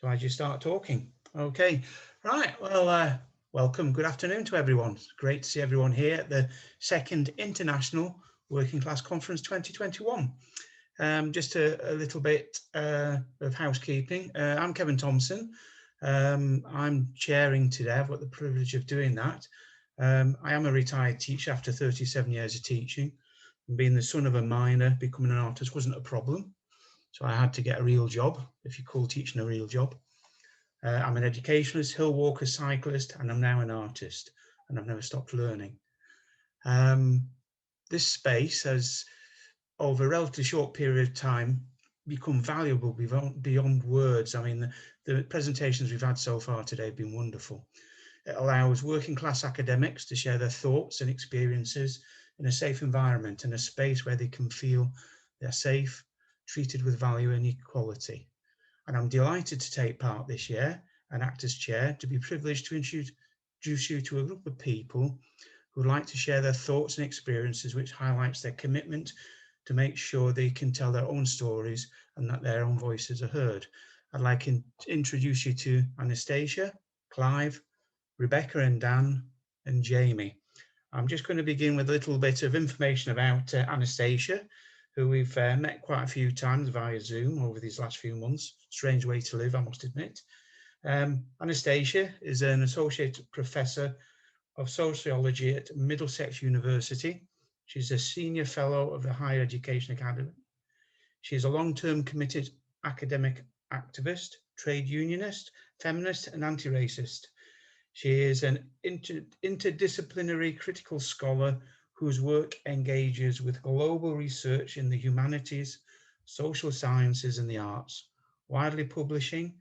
So I just start talking. Okay, right. Well, welcome. Good afternoon to everyone. It's great to see everyone here at the second International Working Class Conference 2021. Just a little bit of housekeeping. I'm Kevan Thompson. I'm chairing today. I've got the privilege of doing that. I am a retired teacher after 37 years of teaching. Being the son of a miner, becoming an artist wasn't a problem. So I had to get a real job, if you call teaching a real job. I'm an educationalist, hill walker, cyclist, and I'm now an artist, and I've never stopped learning. This space has, over a relatively short period of time, become valuable beyond words. I mean, the presentations we've had so far today have been wonderful. It allows working class academics to share their thoughts and experiences in a safe environment and a space where they can feel they're safe, treated with value and equality. And I'm delighted to take part this year and act as chair, to be privileged to introduce you to a group of people who would like to share their thoughts and experiences, which highlights their commitment to make sure they can tell their own stories and that their own voices are heard. I'd like to introduce you to Anastasia, Clive, Rebecca and Dan and Jamie. I'm just going to begin with a little bit of information about Anastasia, who we've met quite a few times via Zoom over these last few months. Strange way to live, I must admit. Anastasia is an associate professor of sociology at Middlesex University. She's a senior fellow of the Higher Education Academy. She's a long-term committed academic activist, trade unionist, feminist and anti-racist. She is an interdisciplinary critical scholar whose work engages with global research in the humanities, social sciences and the arts, widely publishing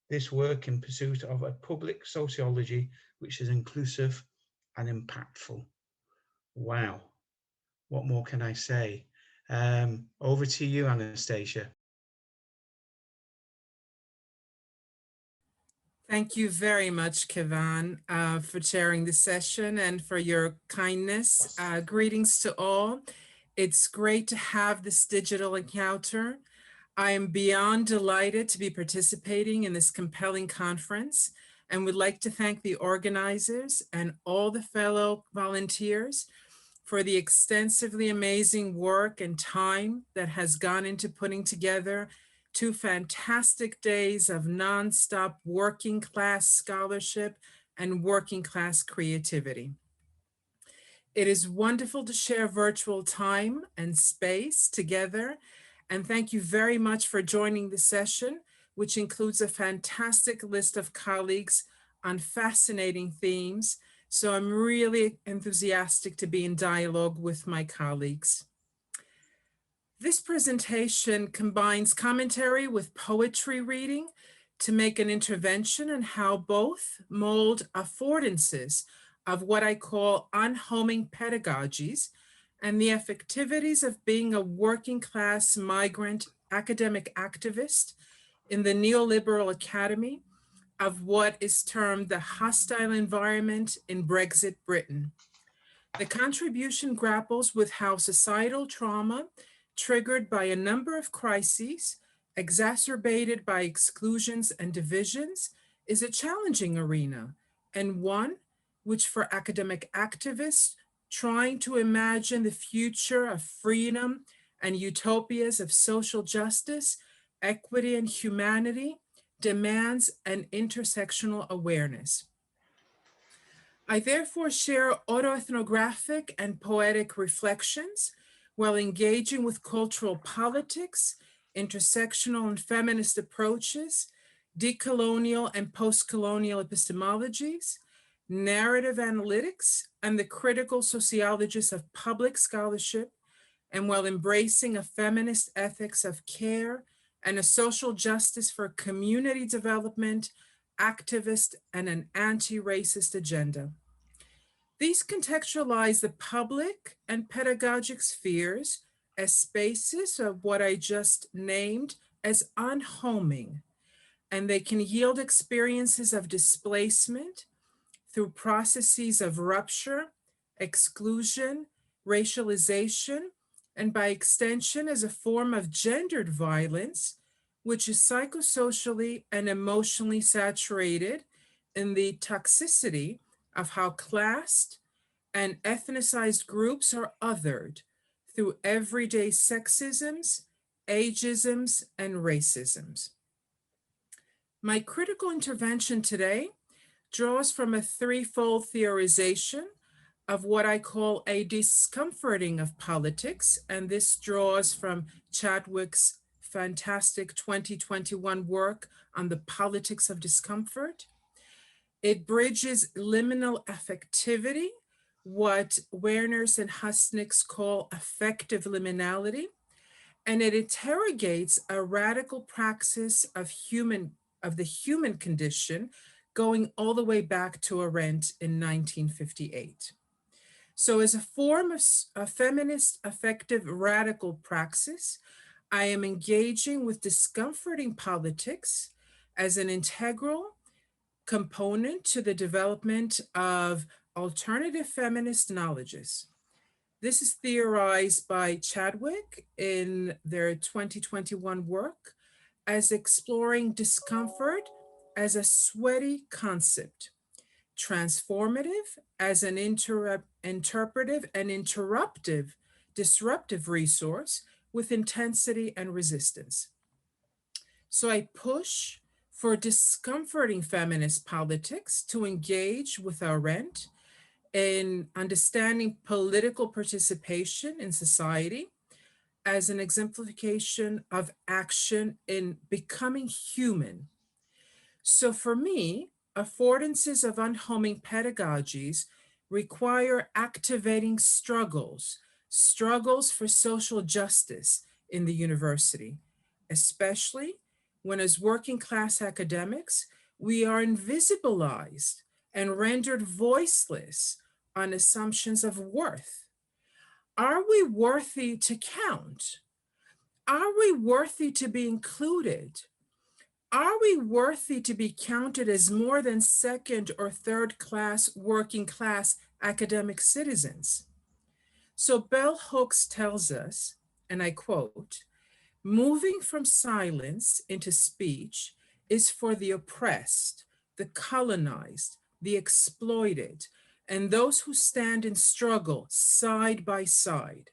this work in pursuit of a public sociology which is inclusive and impactful. Wow, what more can I say? Over to you, Anastasia. Thank you very much, Kevan, for chairing the session and for your kindness. Greetings to all. It's great to have this digital encounter. I am beyond delighted to be participating in this compelling conference and would like to thank the organizers and all the fellow volunteers for the extensively amazing work and time that has gone into putting together 2 fantastic days of nonstop working class scholarship and working class creativity. It is wonderful to share virtual time and space together, and thank you very much for joining the session, which includes a fantastic list of colleagues on fascinating themes. So I'm really enthusiastic to be in dialogue with my colleagues. This presentation combines commentary with poetry reading to make an intervention on how both mold affordances of what I call unhoming pedagogies and the effectivities of being a working class migrant academic activist in the neoliberal academy of what is termed the hostile environment in Brexit Britain. The contribution grapples with how societal trauma triggered by a number of crises, exacerbated by exclusions and divisions, is a challenging arena, and one which for academic activists trying to imagine the future of freedom and utopias of social justice, equity, and humanity demands an intersectional awareness. I therefore share autoethnographic and poetic reflections while engaging with cultural politics, intersectional and feminist approaches, decolonial and postcolonial epistemologies, narrative analytics, and the critical sociologists of public scholarship, and while embracing a feminist ethics of care and a social justice for community development, activist, and an anti-racist agenda. These contextualize the public and pedagogic spheres as spaces of what I just named as unhoming, and they can yield experiences of displacement through processes of rupture, exclusion, racialization, and by extension as a form of gendered violence, which is psychosocially and emotionally saturated in the toxicity of how classed and ethnicized groups are othered through everyday sexisms, ageisms, and racisms. My critical intervention today draws from a threefold theorization of what I call a discomforting of politics, and this draws from Chadwick's fantastic 2021 work on the politics of discomfort. It bridges liminal affectivity, what Werners and Husnicks call affective liminality, and it interrogates a radical praxis of the human condition going all the way back to Arendt in 1958. So as a form of a feminist affective radical praxis, I am engaging with discomforting politics as an integral component to the development of alternative feminist knowledges. This is theorized by Chadwick in their 2021 work as exploring discomfort as a sweaty concept, transformative as an interpretive and disruptive resource with intensity and resistance. So I push for discomforting feminist politics to engage with Arendt in understanding political participation in society as an exemplification of action in becoming human. So for me, affordances of unhoming pedagogies require activating struggles for social justice in the university, especially when as working class academics, we are invisibilized and rendered voiceless on assumptions of worth. Are we worthy to count? Are we worthy to be included? Are we worthy to be counted as more than second or third class working class academic citizens? So Bell Hooks tells us, and I quote, moving from silence into speech is for the oppressed, the colonized, the exploited, and those who stand in struggle side by side.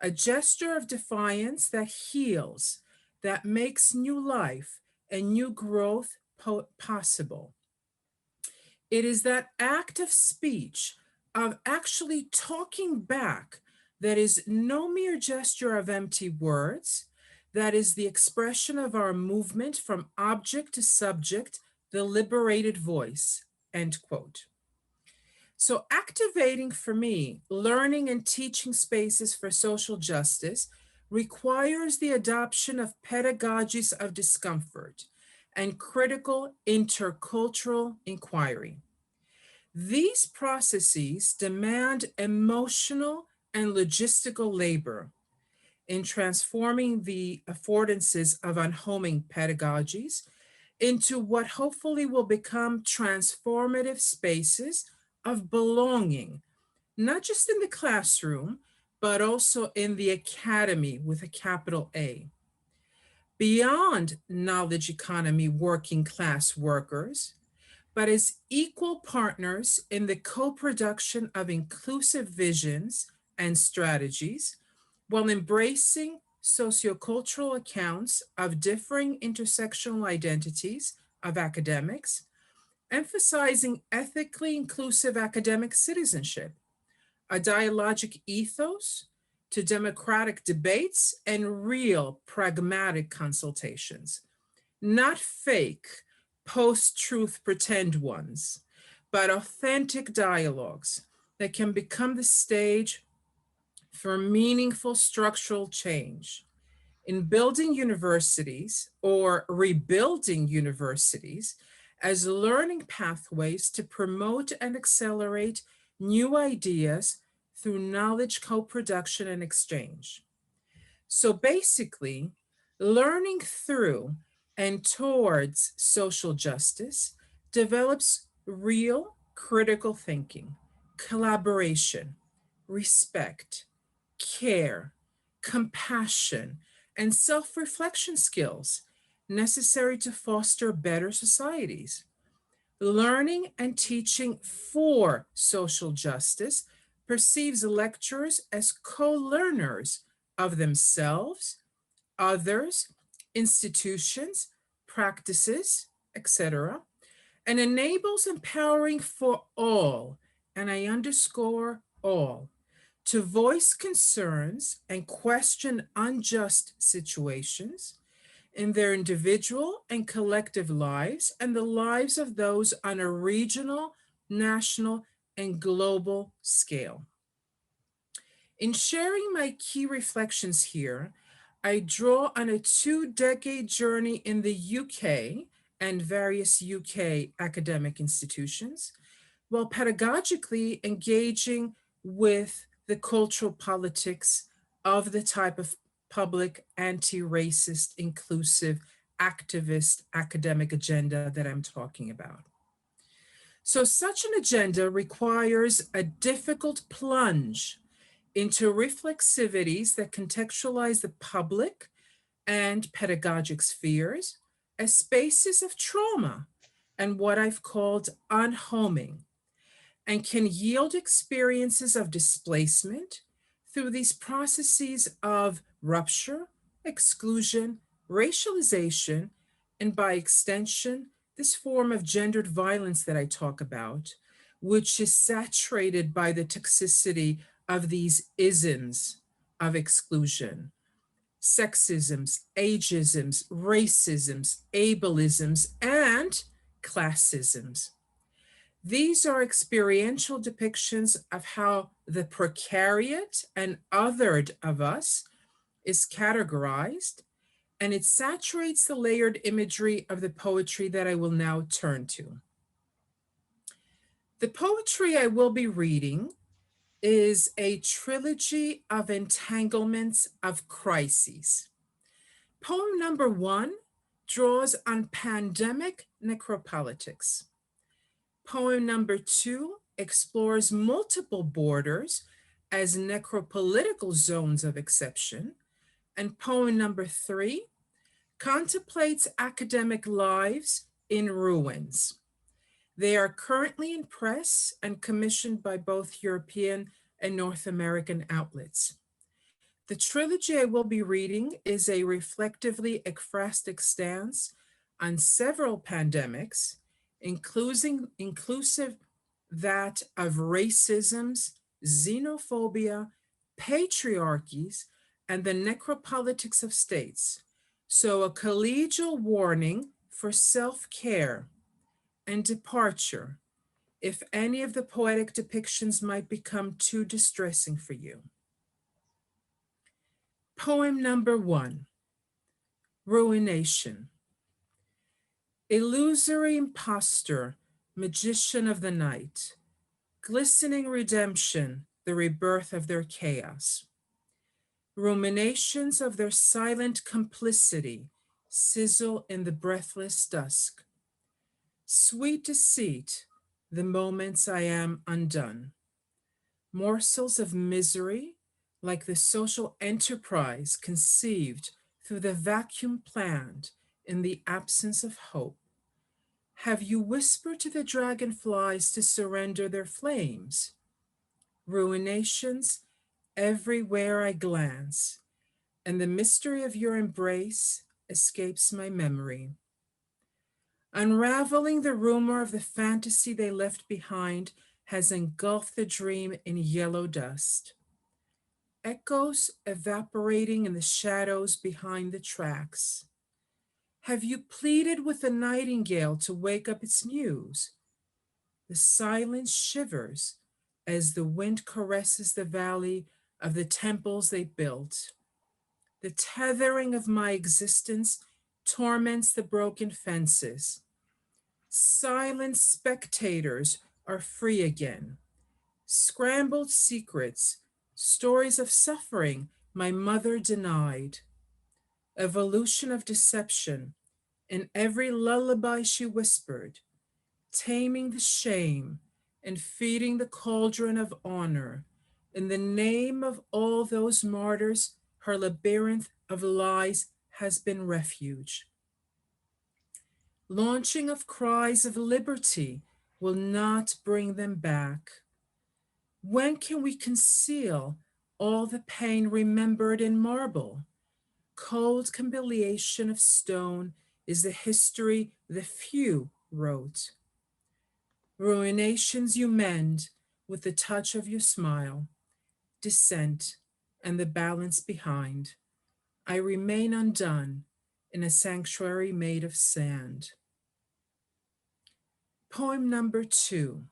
A gesture of defiance that heals, that makes new life and new growth possible. It is that act of speech, of actually talking back, that is no mere gesture of empty words, that is the expression of our movement from object to subject, the liberated voice, end quote. So activating for me, learning and teaching spaces for social justice requires the adoption of pedagogies of discomfort and critical intercultural inquiry. These processes demand emotional and logistical labor in transforming the affordances of unhoming pedagogies into what hopefully will become transformative spaces of belonging, not just in the classroom, but also in the academy with a capital A. Beyond knowledge economy working class workers, but as equal partners in the co-production of inclusive visions and strategies, while embracing sociocultural accounts of differing intersectional identities of academics, emphasizing ethically inclusive academic citizenship, a dialogic ethos to democratic debates and real pragmatic consultations, not fake post-truth pretend ones, but authentic dialogues that can become the stage for meaningful structural change. In building universities or rebuilding universities as learning pathways to promote and accelerate new ideas through knowledge co-production and exchange. So basically, learning through and towards social justice develops real critical thinking, collaboration, respect, care, compassion, and self-reflection skills, necessary to foster better societies. Learning and teaching for social justice perceives lecturers as co-learners of themselves, others, institutions, practices, etc., and enables empowering for all, and I underscore all, to voice concerns and question unjust situations in their individual and collective lives and the lives of those on a regional, national, and global scale. In sharing my key reflections here, I draw on a 2-decade journey in the UK and various UK academic institutions, while pedagogically engaging with the cultural politics of the type of public, anti-racist, inclusive, activist academic agenda that I'm talking about. So such an agenda requires a difficult plunge into reflexivities that contextualize the public and pedagogic spheres as spaces of trauma and what I've called unhoming, and can yield experiences of displacement through these processes of rupture, exclusion, racialization, and by extension, this form of gendered violence that I talk about, which is saturated by the toxicity of these isms of exclusion, sexisms, ageisms, racisms, ableisms, and classisms. These are experiential depictions of how the precariat and othered of us is categorized, and it saturates the layered imagery of the poetry that I will now turn to. The poetry I will be reading is a trilogy of entanglements of crises. Poem number 1 draws on pandemic necropolitics. Poem number 2 explores multiple borders as necropolitical zones of exception. And poem number 3 contemplates academic lives in ruins. They are currently in press and commissioned by both European and North American outlets. The trilogy I will be reading is a reflectively ekphrastic stance on several pandemics, inclusive that of racisms, xenophobia, patriarchies, and the necropolitics of states. So a collegial warning for self-care and departure if any of the poetic depictions might become too distressing for you. Poem number 1, Ruination. Illusory impostor, magician of the night, glistening redemption, the rebirth of their chaos. Ruminations of their silent complicity sizzle in the breathless dusk. Sweet deceit, the moments I am undone. Morsels of misery, like the social enterprise conceived through the vacuum planned in the absence of hope. Have you whispered to the dragonflies to surrender their flames? Ruinations everywhere I glance, and the mystery of your embrace escapes my memory. Unraveling the rumor of the fantasy they left behind has engulfed the dream in yellow dust. Echoes evaporating in the shadows behind the tracks. Have you pleaded with the nightingale to wake up its muse? The silence shivers as the wind caresses the valley of the temples they built. The tethering of my existence torments the broken fences. Silent spectators are free again. Scrambled secrets, stories of suffering my mother denied. Evolution of deception in every lullaby she whispered, taming the shame and feeding the cauldron of honor. In the name of all those martyrs, her labyrinth of lies has been refuge. Launching of cries of liberty will not bring them back. When can we conceal all the pain remembered in marble? Cold humiliation of stone is the history the few wrote. Ruinations you mend with the touch of your smile, descent and the balance behind. I remain undone in a sanctuary made of sand. Poem number 2.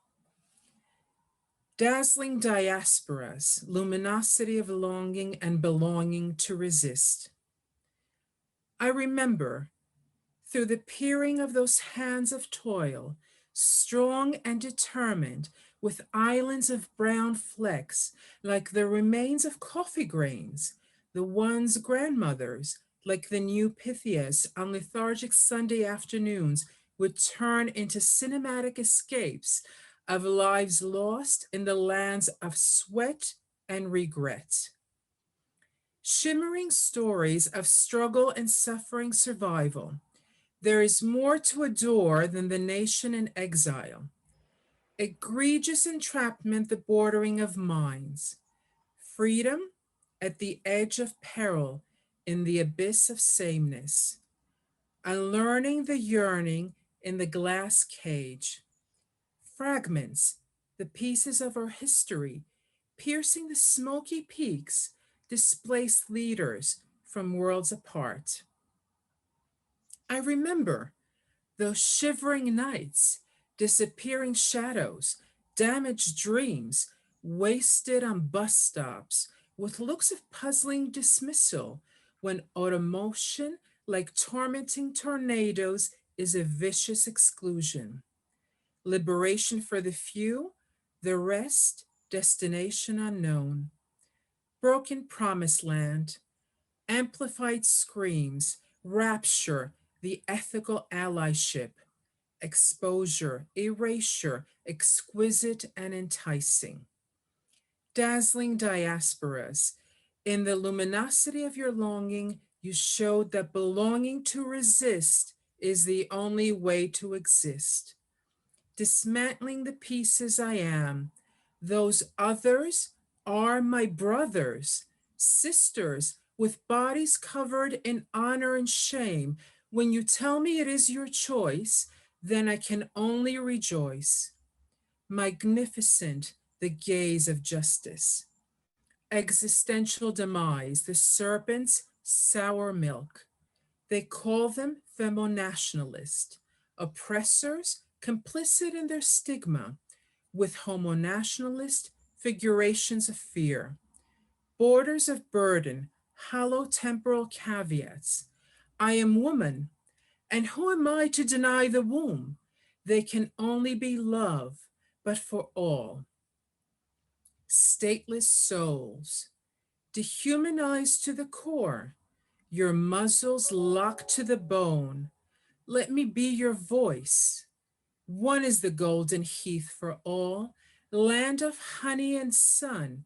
Dazzling diasporas, luminosity of longing and belonging to resist. I remember, through the peering of those hands of toil, strong and determined, with islands of brown flecks, like the remains of coffee grains, the one's grandmothers, like the new Pythias on lethargic Sunday afternoons, would turn into cinematic escapes of lives lost in the lands of sweat and regret. Shimmering stories of struggle and suffering survival. There is more to adore than the nation in exile. Egregious entrapment, the bordering of minds. Freedom at the edge of peril in the abyss of sameness. Unlearning the yearning in the glass cage. Fragments, the pieces of our history, piercing the smoky peaks, displaced leaders from worlds apart. I remember those shivering nights, disappearing shadows, damaged dreams, wasted on bus stops, with looks of puzzling dismissal, when automotion, like tormenting tornadoes, is a vicious exclusion. Liberation for the few, the rest, destination unknown. Broken promised land, amplified screams, rapture, the ethical allyship, exposure, erasure, exquisite and enticing. Dazzling diasporas, in the luminosity of your longing, you showed that belonging to resist is the only way to exist. Dismantling the pieces I am, those others are my brothers, sisters, with bodies covered in honor and shame. When you tell me it is your choice, then I can only rejoice. Magnificent, the gaze of justice. Existential demise, the serpent's sour milk. They call them femonationalist, oppressors complicit in their stigma, with homonationalist figurations of fear. Borders of burden, hollow temporal caveats. I am woman, and who am I to deny the womb? They can only be love, but for all. Stateless souls, dehumanized to the core, your muzzles locked to the bone. Let me be your voice. One is the golden heath for all, land of honey and sun,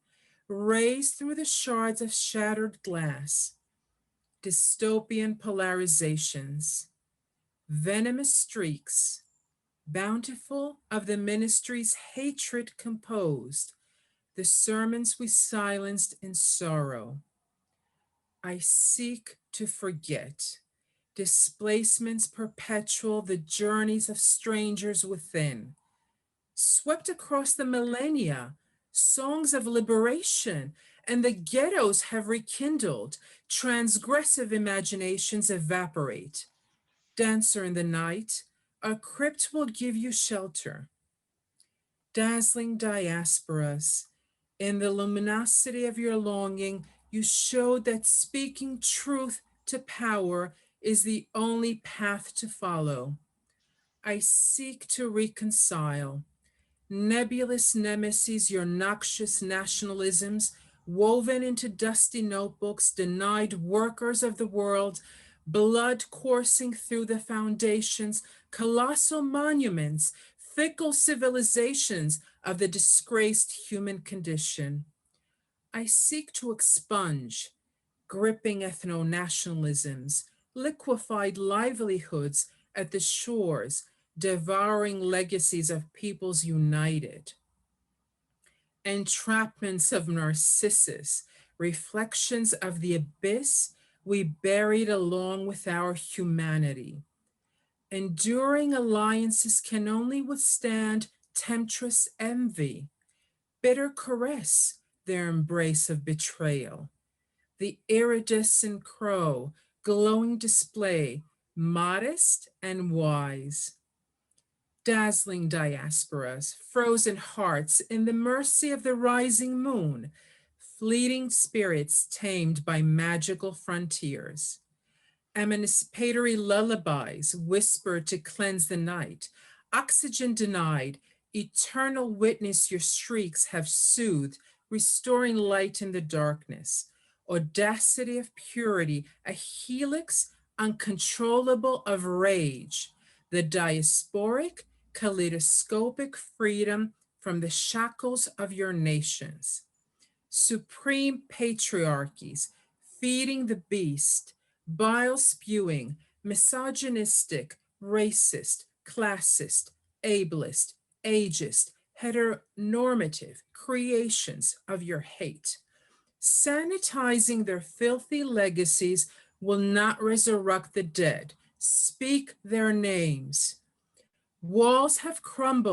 raised through the shards of shattered glass. Dystopian polarizations, venomous streaks, bountiful of the ministry's hatred composed, the sermons we silenced in sorrow. I seek to forget, displacements perpetual, the journeys of strangers within. Swept across the millennia, songs of liberation, and the ghettos have rekindled, transgressive imaginations evaporate. Dancer in the night, a crypt will give you shelter. Dazzling diasporas, in the luminosity of your longing, you showed that speaking truth to power is the only path to follow. I seek to reconcile. Nebulous nemesis, your noxious nationalisms, woven into dusty notebooks, denied workers of the world, blood coursing through the foundations, colossal monuments, fickle civilizations of the disgraced human condition. I seek to expunge gripping ethno-nationalisms, liquefied livelihoods, at the shores, devouring legacies of peoples united. Entrapments of Narcissus, reflections of the abyss we buried along with our humanity. Enduring alliances can only withstand temptress envy, bitter caress their embrace of betrayal. The iridescent crow, glowing display, modest and wise. Dazzling diasporas, frozen hearts in the mercy of the rising moon, fleeting spirits tamed by magical frontiers. Emancipatory lullabies whispered to cleanse the night, oxygen denied, eternal witness your shrieks have soothed, restoring light in the darkness. Audacity of purity, a helix uncontrollable of rage, the diasporic, kaleidoscopic freedom from the shackles of your nations. Supreme patriarchies, feeding the beast, bile spewing, misogynistic, racist, classist, ableist, ageist, heteronormative creations of your hate. Sanitizing their filthy legacies will not resurrect the dead. Speak their names. Walls have crumbled